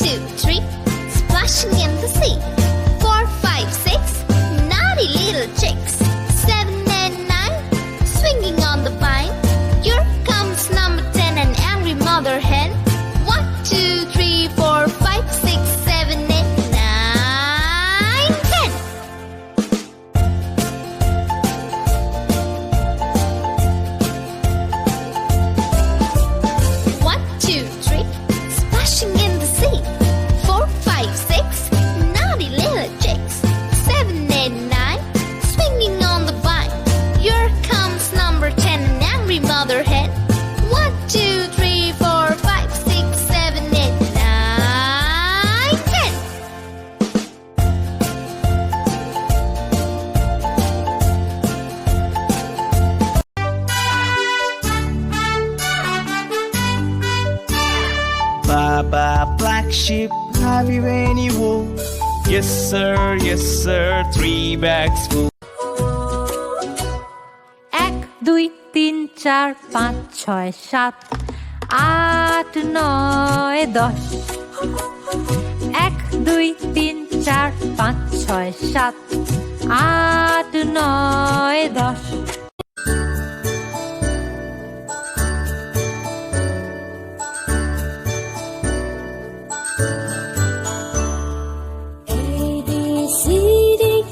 two, three, splashing in the sea. 4, 5, 6, naughty little chicks. 7 and 9, swinging on the vine. Here comes number 10, an angry mother hen. 1, 2, 3, 4, 5, 6, 7, 8, 9, 10. One, two, three, splashing in the sea. 4, 5, 6, naughty little chicks. 7, 8, 9, swinging on the vine. Here comes number 10, an angry mother hen. 1, 2, 3, 4, 5, 6, 7, 8, 9, 10. Baba black sheep, have you any wool? Yes sir, 3 bags full. 1 2 3 4 5 6 7 8 9 10 1 2 3 4 5 6 7 8 9 10 1,